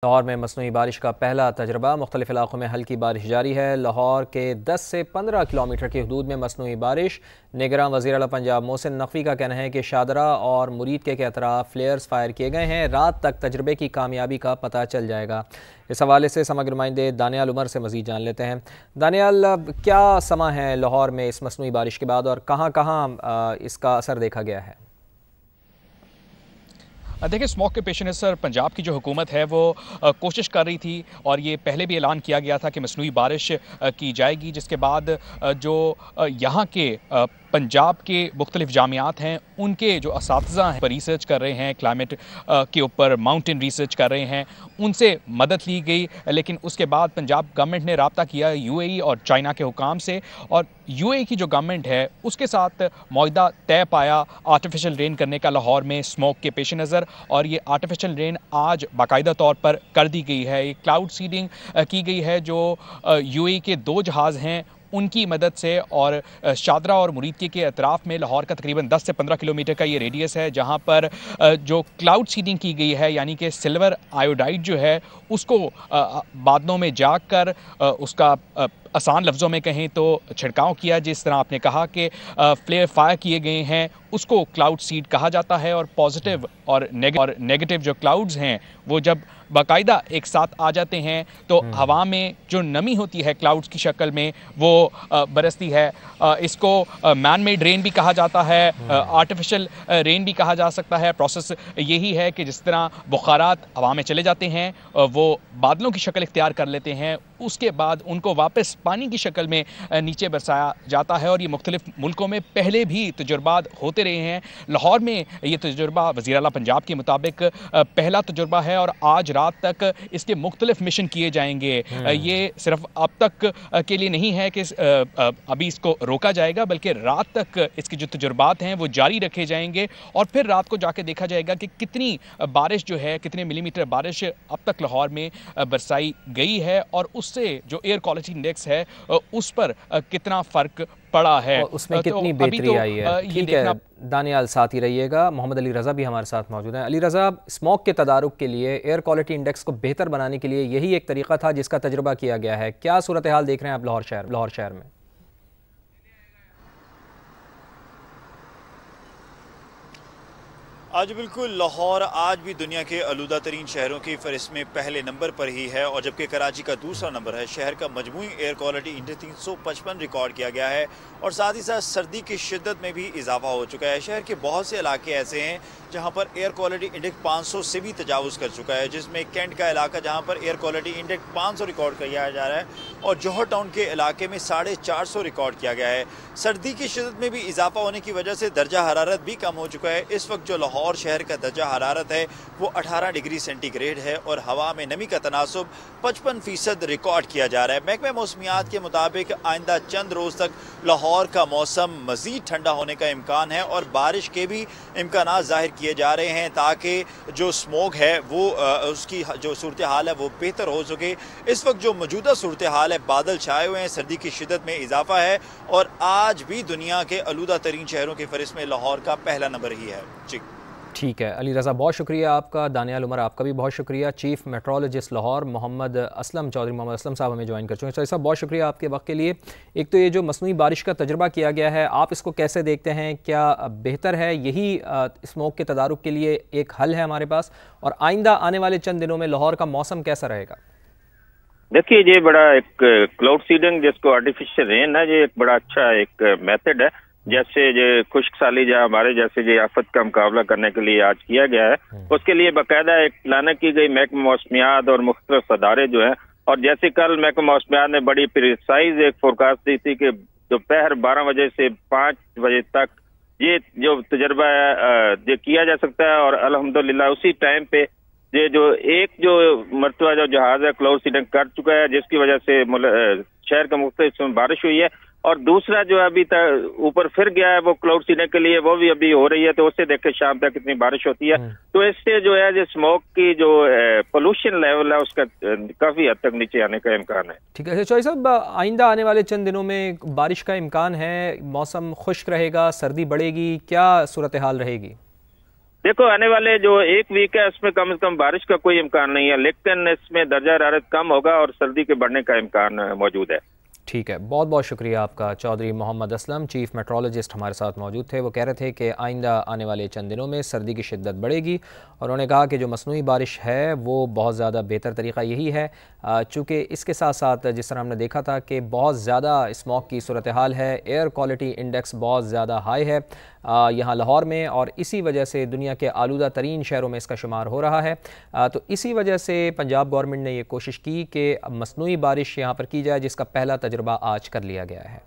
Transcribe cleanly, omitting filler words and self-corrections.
लाहौर में मसनूई बारिश का पहला तजर्बा। मुख्तलिफ इलाकों में हल्की बारिश जारी है। लाहौर के 10 से 15 किलोमीटर की हदूद में मसनूई बारिश। निगरान वज़ीर आला पंजाब मोहसिन नकवी का कहना है कि शादरा और मुरीद के अतराफ फ्लेयर्स फायर किए गए हैं। रात तक तजर्बे की कामयाबी का पता चल जाएगा। इस हवाले से समग्र नुमाइंदे दानियाल उमर से मज़ीद जान लेते हैं। दानियाल, क्या समा है लाहौर में इस मसनूई बारिश के बाद और कहाँ कहाँ इसका असर देखा गया है? देखिए, स्मॉग के पेश नज़र पंजाब की जो हुकूमत है वो कोशिश कर रही थी और ये पहले भी ऐलान किया गया था कि मसनूई बारिश की जाएगी, जिसके बाद जो यहाँ के पंजाब के मुख्तलिफ जामियात हैं उनके जो असातिज़ा हैं पर रिसर्च कर रहे हैं, क्लाइमेट के ऊपर माउंटेन रिसर्च कर रहे हैं, उनसे मदद ली गई। लेकिन उसके बाद पंजाब गवर्नमेंट ने रब्ता किया यूएई और चाइना के हुकाम से, और यूएई की जो गवर्नमेंट है उसके साथ मुआहदा तय पाया आर्टिफिशियल रेन करने का लाहौर में स्मोक के पेश नज़र। और ये आर्टिफिशियल रेन आज बाकायदा तौर पर कर दी गई है। ये क्लाउड सीडिंग की गई है जो यूएई के 2 जहाज़ हैं उनकी मदद से, और शादरा और मुरीद के अतराफ में लाहौर का तकरीबन 10 से 15 किलोमीटर का ये रेडियस है, जहाँ पर जो क्लाउड सीडिंग की गई है, यानी कि सिल्वर आयोडाइड जो है उसको बादलों में जाकर उसका आसान लफ्ज़ों में कहें तो छिड़काव किया। जिस तरह आपने कहा कि फ्लेयर फायर किए गए हैं उसको क्लाउड सीड कहा जाता है। और पॉजिटिव और नेगेटिव जो क्लाउड्स हैं वो जब बाकायदा एक साथ आ जाते हैं तो हवा में जो नमी होती है क्लाउड्स की शक्ल में वो बरसती है। इसको मैन मेड रेन भी कहा जाता है, आर्टिफिशियल रेन भी कहा जा सकता है। प्रोसेस यही है कि जिस तरह बुखारात हवा में चले जाते हैं वो बादलों की शक्ल इख्तियार कर लेते हैं, उसके बाद उनको वापस पानी की शक्ल में नीचे बरसाया जाता है। और ये मुख्तलिफ मुल्कों में पहले भी तजुर्बात होते रहे हैं। लाहौर में ये तजुर्बा वज़ीर आला पंजाब के मुताबिक पहला तजुर्बा है और आज रात तक इसके मुख्तलिफ मिशन किए जाएंगे। ये सिर्फ अब तक के लिए नहीं है कि अभी इसको रोका जाएगा, बल्कि रात तक इसके जो तजुर्बात हैं वो जारी रखे जाएंगे और फिर रात को जाके देखा जाएगा कि कितनी बारिश जो है, कितने मिलीमीटर बारिश अब तक लाहौर में बरसाई गई है और उससे जो एयर क्वालिटी इंडेक्स है उस पर कितना फ़र्क पड़ा है, उसमें कितनी बेहतरी आई है। ठीक है दानियाल, साथ ही रहिएगा। मोहम्मद अली रज़ा भी हमारे साथ मौजूद हैं। अली रज़ा, स्मोक के तदारुक के लिए, एयर क्वालिटी इंडेक्स को बेहतर बनाने के लिए यही एक तरीका था जिसका तजुर्बा किया गया है। क्या सूरत हाल देख रहे हैं आप लाहौर शहर में? आज बिल्कुल लाहौर आज भी दुनिया के आलूदा तरीन शहरों की फहरिस्त में पहले नंबर पर ही है, और जबकि कराची का दूसरा नंबर है। शहर का मजमूई एयर क्वालिटी इंडेक्स 355 रिकॉर्ड किया गया है और साथ ही साथ सर्दी की शिद्दत में भी इजाफा हो चुका है। शहर के बहुत से इलाके ऐसे हैं जहां पर एयर क्वालिटी इंडेक्स 500 से भी तजावुज़ कर चुका है, जिसमें कैंट का इलाका जहां पर एयर क्वालिटी इंडेक्स 500 रिकॉर्ड किया जा रहा है और जौहर टाउन के इलाके में 450 रिकॉर्ड किया गया है। सर्दी की शिद्दत में भी इजाफा होने की वजह से दर्जा हरारत भी कम हो चुका है। इस वक्त जो लाहौर शहर का दर्जा हरारत है वो 18 डिग्री सेंटीग्रेड है और हवा में नमी का तनासुब 55% रिकॉर्ड किया जा रहा है। महकमा मौसमियात के मुताबिक आइंदा चंद रोज़ तक लाहौर का मौसम मज़ीद ठंडा होने का इम्कान है और बारिश के भी इम्कान ज़ाहिर किए जा रहे हैं ताकि जो स्मोग है वो उसकी जो सूरत हाल है वो बेहतर हो सके। इस वक्त जो मौजूदा सूरत हाल है, बादल छाए हुए हैं, सर्दी की शिद्दत में इजाफा है और आज भी दुनिया के आलूदा तरीन शहरों की फहरिस्त में लाहौर का पहला नंबर ही है। जी ठीक है अली रज़ा, बहुत शुक्रिया आपका। दानियाल उमर, आपका भी बहुत शुक्रिया। चीफ मेट्रोलॉजिस्ट लाहौर मोहम्मद असलम चौधरी मोहम्मद असलम साहब हमें ज्वाइन कर चुके हैं। चौधरी साहब, बहुत शुक्रिया आपके वक्त के लिए। एक तो ये जो मसनूई बारिश का तजुर्बा किया गया है, आप इसको कैसे देखते हैं? क्या बेहतर है, यही स्मोक के तदारुक के लिए एक हल है हमारे पास? और आइंदा आने वाले चंद दिनों में लाहौर का मौसम कैसा रहेगा? देखिए, ये बड़ा एक क्लाउड सीडिंग जिसको आर्टिफिशियल रेन है, ये एक बड़ा अच्छा एक मेथड है। जैसे ये खुश्क साली जो हमारे जैसे ये आफत का मुकाबला करने के लिए आज किया गया है, उसके लिए बाकायदा एक प्लानिंग की गई महकमा मौसमियात और मुख्तलिफ अदारे जो है। और जैसे कल महकमा मौसमियात ने बड़ी प्रिसाइज एक फोरकास्ट दी थी कि दोपहर 12 बजे से 5 बजे तक ये जो तजर्बा है ये किया जा सकता है। और अल्हम्दुलिल्लाह उसी टाइम पे ये जो मरतबा जो जहाज है क्लाउड सीडिंग कर चुका है, जिसकी वजह से शहर का मुख्तलिफ हिस्सों में बारिश हुई है। और दूसरा जो अभी तक ऊपर फिर गया है वो क्लाउड सीडिंग के लिए, वो भी अभी हो रही है, तो उससे देख के शाम तक कितनी बारिश होती है। तो इससे जो है स्मोक की जो पोल्यूशन लेवल है उसका काफी हद तक नीचे आने का इम्कान है। ठीक है चौधरी साहब, आइंदा आने वाले चंद दिनों में बारिश का इम्कान है, मौसम खुश्क रहेगा, सर्दी बढ़ेगी, क्या सूरत हाल रहेगी? देखो आने वाले जो एक वीक है उसमें कम से कम बारिश का कोई इम्कान नहीं है, लेकिन इसमें दर्जा हरारत कम होगा और सर्दी के बढ़ने का इम्कान मौजूद है। ठीक है, बहुत बहुत शुक्रिया आपका। चौधरी मोहम्मद असलम चीफ मेट्रोलॉजिस्ट हमारे साथ मौजूद थे। वो कह रहे थे कि आइंदा आने वाले चंद दिनों में सर्दी की शिद्दत बढ़ेगी और उन्होंने कहा कि जो मसनूई बारिश है वो बहुत ज़्यादा बेहतर तरीक़ा यही है, चूँकि इसके साथ साथ जिस तरह हमने देखा था कि बहुत ज़्यादा स्मॉग की सूरत हाल है, एयर क्वालिटी इंडेक्स बहुत ज़्यादा हाई है यहाँ लाहौर में, और इसी वजह से दुनिया के आलूदा तरीन शहरों में इसका शुमार हो रहा है। तो इसी वजह से पंजाब गवर्नमेंट ने ये कोशिश की कि मसनूई बारिश यहाँ पर की जाए, जिसका पहला तजुर्बा आज कर लिया गया है।